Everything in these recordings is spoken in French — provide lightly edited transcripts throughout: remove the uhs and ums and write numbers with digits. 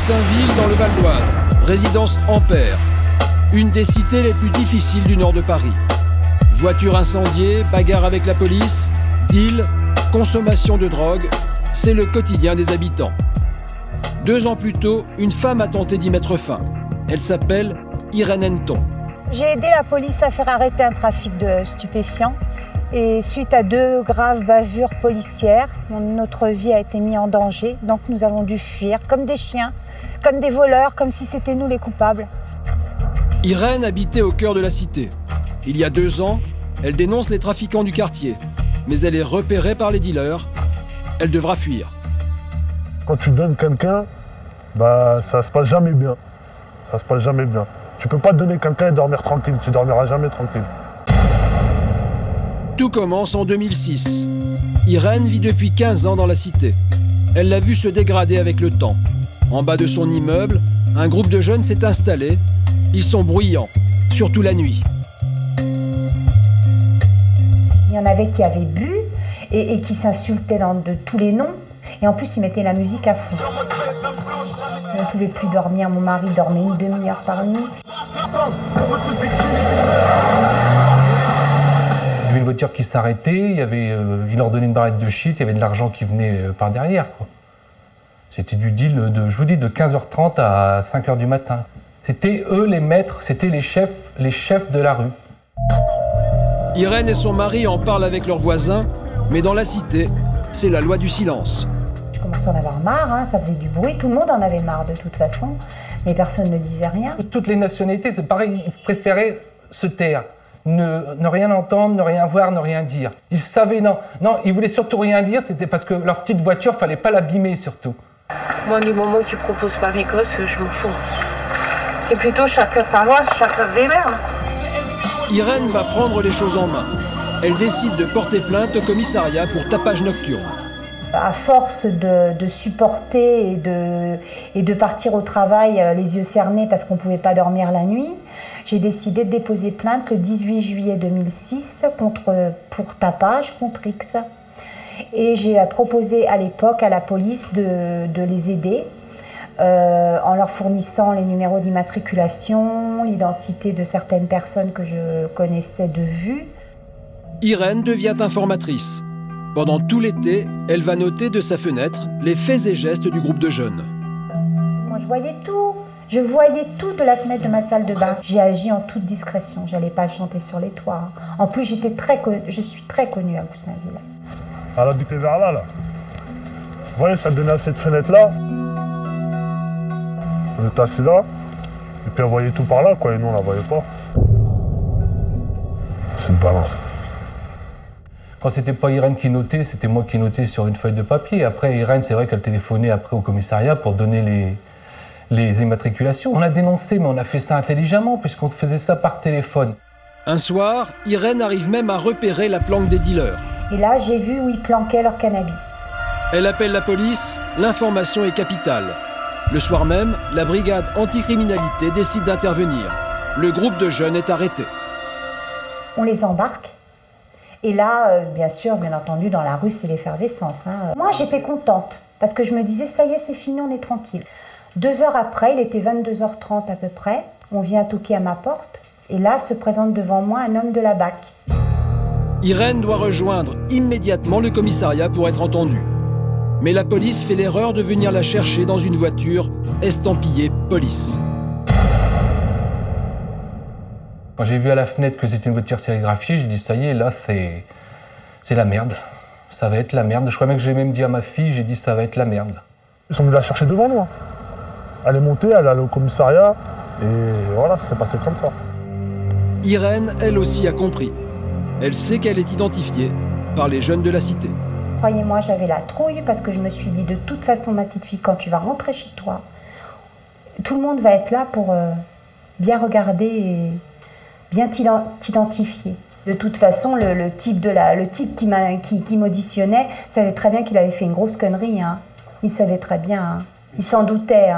Goussainville, dans le Val d'Oise, résidence Ampère, une des cités les plus difficiles du nord de Paris. Voiture incendiée, bagarre avec la police, deal, consommation de drogue, c'est le quotidien des habitants. 2 ans plus tôt, une femme a tenté d'y mettre fin. Elle s'appelle Irène Henneton. J'ai aidé la police à faire arrêter un trafic de stupéfiants. Et suite à 2 graves bavures policières, notre vie a été mise en danger. Donc nous avons dû fuir comme des chiens, comme des voleurs, comme si c'était nous les coupables. Irène habitait au cœur de la cité. Il y a 2 ans, elle dénonce les trafiquants du quartier. Mais elle est repérée par les dealers. Elle devra fuir. Quand tu donnes quelqu'un, bah, ça se passe jamais bien. Ça se passe jamais bien. Tu peux pas donner quelqu'un et dormir tranquille. Tu dormiras jamais tranquille. Tout commence en 2006. Irène vit depuis 15 ans dans la cité. Elle l'a vu se dégrader avec le temps. En bas de son immeuble, un groupe de jeunes s'est installé. Ils sont bruyants, surtout la nuit. Il y en avait qui avaient bu et qui s'insultaient de tous les noms. Et en plus, ils mettaient la musique à fond. On ne pouvait plus dormir. Mon mari dormait une demi-heure par nuit. Il y avait une voiture qui s'arrêtait, il leur donnait une barrette de shit, il y avait de l'argent qui venait par derrière, quoi. C'était du deal, je vous dis, de 15h30 à 5h du matin. C'était eux les maîtres, c'était les chefs de la rue. Irène et son mari en parlent avec leurs voisins, mais dans la cité, c'est la loi du silence. Je commençais à en avoir marre, ça faisait du bruit, tout le monde en avait marre de toute façon, mais personne ne disait rien. Toutes les nationalités, c'est pareil, ils préféraient se taire. Ne rien entendre, ne rien voir, ne rien dire. Ils savaient, non, ils voulaient surtout rien dire, c'était parce que leur petite voiture, fallait pas l'abîmer surtout. Moi, du moment qu'ils proposent pas les gosses, je m'en fous. C'est plutôt chacun sa loi, chacun se démerde. Irène va prendre les choses en main. Elle décide de porter plainte au commissariat pour tapage nocturne. À force de supporter et de partir au travail les yeux cernés parce qu'on ne pouvait pas dormir la nuit, j'ai décidé de déposer plainte le 18 juillet 2006 pour tapage contre X. Et j'ai proposé à l'époque à la police de les aider en leur fournissant les numéros d'immatriculation, l'identité de certaines personnes que je connaissais de vue. Irène devient informatrice. Pendant tout l'été, elle va noter de sa fenêtre les faits et gestes du groupe de jeunes. Moi, je voyais tout. Je voyais tout de la fenêtre de ma salle de bain. J'ai agi en toute discrétion. Je n'allais pas chanter sur les toits. En plus, je suis très connue à Goussainville. Elle habitait vers là. Vous voyez, ça donnait à cette fenêtre-là. On était assis là. Et puis elle voyait tout par là, quoi. Et nous, on la voyait pas. C'est une balance. Quand c'était pas Irène qui notait, c'était moi qui notais sur une feuille de papier. Après, Irène, c'est vrai qu'elle téléphonait après au commissariat pour donner les immatriculations. On a dénoncé, mais on a fait ça intelligemment, puisqu'on faisait ça par téléphone. Un soir, Irène arrive même à repérer la planque des dealers. Et là, j'ai vu où ils planquaient leur cannabis. Elle appelle la police, l'information est capitale. Le soir même, la brigade anticriminalité décide d'intervenir. Le groupe de jeunes est arrêté. On les embarque. Et là, bien entendu, dans la rue, c'est l'effervescence. Moi, j'étais contente, parce que je me disais, ça y est, c'est fini, on est tranquille. 2 heures après, il était 22h30 à peu près, on vient toquer à ma porte, et là se présente devant moi un homme de la BAC. Irène doit rejoindre immédiatement le commissariat pour être entendue. Mais la police fait l'erreur de venir la chercher dans une voiture estampillée police. Quand j'ai vu à la fenêtre que c'était une voiture sérigraphiée, j'ai dit ça y est, là c'est la merde. Ça va être la merde. Je crois même que j'ai même dit à ma fille, j'ai dit ça va être la merde. Ils sont venus la chercher devant nous. Elle est montée, elle est allée au commissariat, et voilà, ça s'est passé comme ça. Irène, elle aussi, a compris. Elle sait qu'elle est identifiée par les jeunes de la cité. Croyez-moi, j'avais la trouille parce que je me suis dit, de toute façon, ma petite fille, quand tu vas rentrer chez toi, tout le monde va être là pour bien regarder et bien t'identifier. De toute façon, le type qui m'auditionnait savait très bien qu'il avait fait une grosse connerie. Il savait très bien, il s'en doutait.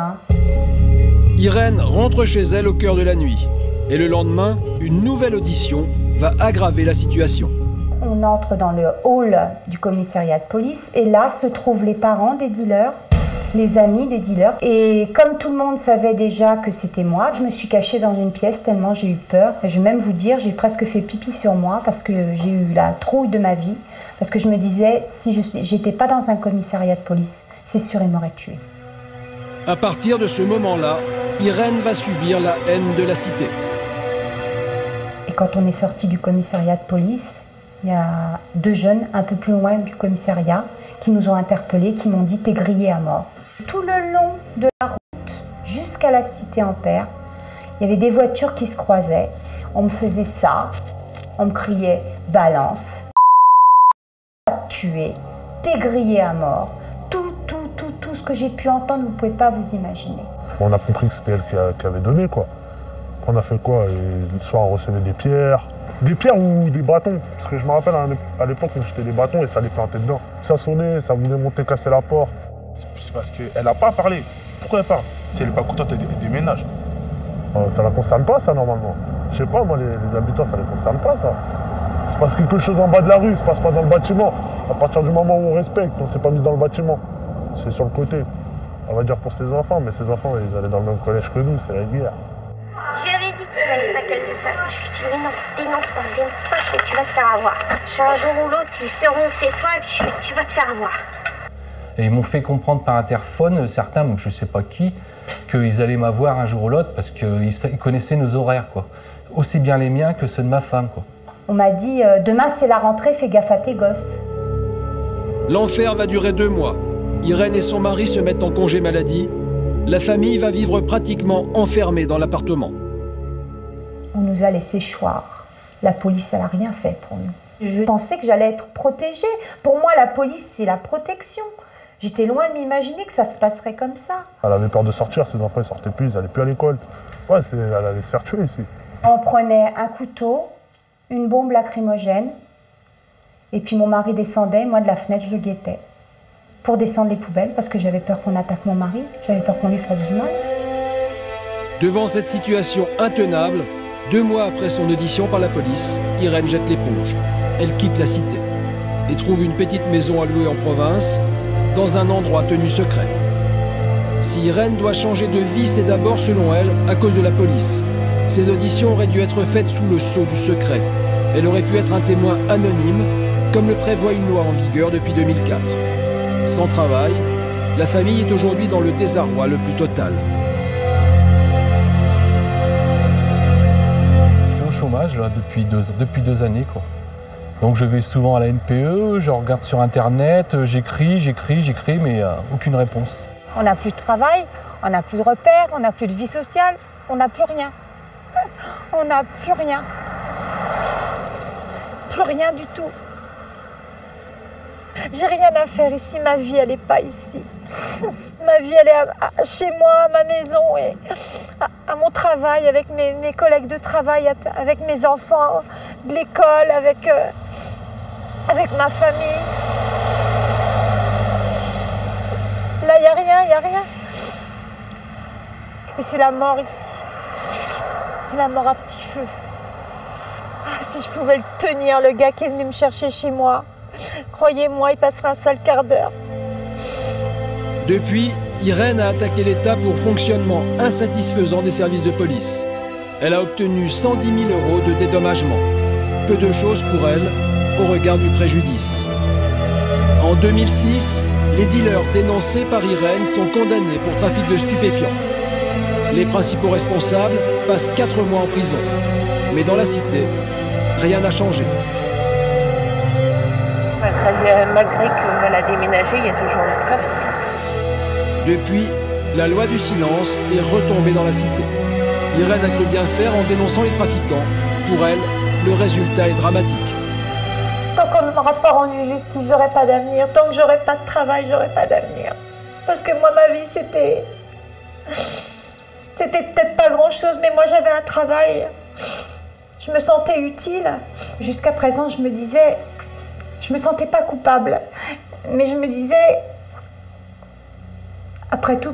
Irène rentre chez elle au cœur de la nuit. Et le lendemain, une nouvelle audition va aggraver la situation. On entre dans le hall du commissariat de police et là se trouvent les parents des dealers les amis des dealers. Et comme tout le monde savait déjà que c'était moi, je me suis cachée dans une pièce tellement j'ai eu peur. Et je vais même vous dire, j'ai presque fait pipi sur moi parce que j'ai eu la trouille de ma vie. Parce que je me disais, si j'étais pas dans un commissariat de police, c'est sûr, ils m'auraient tuée. À partir de ce moment-là, Irène va subir la haine de la cité. Et quand on est sorti du commissariat de police, il y a 2 jeunes un peu plus loin du commissariat qui nous ont interpellés, qui m'ont dit « t'es grillé à mort ». Tout le long de la route, jusqu'à la cité Ampère, il y avait des voitures qui se croisaient. On me faisait ça, on me criait « balance ». Tué, t'es grillé à mort. Tout ce que j'ai pu entendre, vous ne pouvez pas vous imaginer. On a compris que c'était elle qui avait donné, quoi. On a fait quoi? Soit on recevait des pierres ou des bâtons. Parce que je me rappelle à l'époque, on jetait des bâtons et ça les plantait dedans. Ça sonnait, ça voulait monter casser la porte. C'est parce qu'elle n'a pas parlé. Pourquoi elle parle? Si elle n'est pas contente, elle déménage. Ça ne la concerne pas, ça, normalement. Je sais pas, moi, les habitants, ça ne les concerne pas, ça. C'est parce que quelque chose en bas de la rue, ça se passe pas dans le bâtiment. À partir du moment où on respecte, on ne s'est pas mis dans le bâtiment. C'est sur le côté. On va dire pour ses enfants, mais ses enfants, ils allaient dans le même collège que nous, c'est la guerre. Je lui avais dit qu'il fallait pas qu'elle le fasse. Je lui ai dit, mais non, dénonce pas, tu vas te faire avoir. Un jour ou l'autre, ils sauront que c'est toi et puis tu vas te faire avoir. Et ils m'ont fait comprendre par interphone, certains, je ne sais pas qui, qu'ils allaient m'avoir un jour ou l'autre parce qu'ils connaissaient nos horaires, quoi. Aussi bien les miens que ceux de ma femme, quoi. On m'a dit « demain c'est la rentrée, fais gaffe à tes gosses ». L'enfer va durer 2 mois. Irène et son mari se mettent en congé maladie. La famille va vivre pratiquement enfermée dans l'appartement. On nous a laissé choir. La police, elle n'a rien fait pour nous. Je pensais que j'allais être protégée. Pour moi, la police, c'est la protection. J'étais loin de m'imaginer que ça se passerait comme ça. Elle avait peur de sortir, ses enfants ne sortaient plus, ils n'allaient plus à l'école. Ouais, elle allait se faire tuer ici. On prenait un couteau, une bombe lacrymogène, et puis mon mari descendait, moi de la fenêtre, je le guettais. Pour descendre les poubelles, parce que j'avais peur qu'on attaque mon mari, j'avais peur qu'on lui fasse du mal. Devant cette situation intenable, 2 mois après son audition par la police, Irène jette l'éponge. Elle quitte la cité et trouve une petite maison à louer en province, dans un endroit tenu secret. Si Irène doit changer de vie, c'est d'abord, selon elle, à cause de la police. Ces auditions auraient dû être faites sous le sceau du secret. Elle aurait pu être un témoin anonyme, comme le prévoit une loi en vigueur depuis 2004. Sans travail, la famille est aujourd'hui dans le désarroi le plus total. Je suis au chômage là, depuis 2 années, quoi. Donc je vais souvent à la NPE, je regarde sur Internet, j'écris, mais aucune réponse. On n'a plus de travail, on n'a plus de repères, on n'a plus de vie sociale, on n'a plus rien. On n'a plus rien. Plus rien du tout. J'ai rien à faire ici, ma vie elle n'est pas ici. Ma vie elle est chez moi, à ma maison et à mon travail, avec mes collègues de travail, avec mes enfants de l'école, avec ma famille. Là il n'y a rien. Et c'est la mort ici. C'est la mort à petit feu. Ah, si je pouvais le tenir, le gars qui est venu me chercher chez moi. Croyez-moi, il passera un sale quart d'heure. Depuis, Irène a attaqué l'État pour fonctionnement insatisfaisant des services de police. Elle a obtenu 110 000 € de dédommagement. Peu de choses pour elle, au regard du préjudice. En 2006, les dealers dénoncés par Irène sont condamnés pour trafic de stupéfiants. Les principaux responsables passent 4 mois en prison. Mais dans la cité, rien n'a changé. Malgré qu'elle a déménagé, il y a toujours le trafic. Depuis, la loi du silence est retombée dans la cité. Irène a cru bien faire en dénonçant les trafiquants. Pour elle, le résultat est dramatique. Tant qu'on ne m'aura pas rendu justice, j'aurai pas d'avenir. Tant que j'aurai pas de travail, j'aurai pas d'avenir. Parce que moi, ma vie, c'était peut-être pas grand-chose, mais moi, j'avais un travail. Je me sentais utile. Jusqu'à présent, je me sentais pas coupable. Mais je me disais, après tout,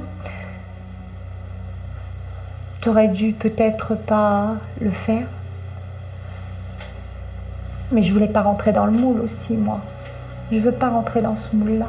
t'aurais dû peut-être pas le faire. Mais je voulais pas rentrer dans le moule aussi, moi. Je veux pas rentrer dans ce moule-là.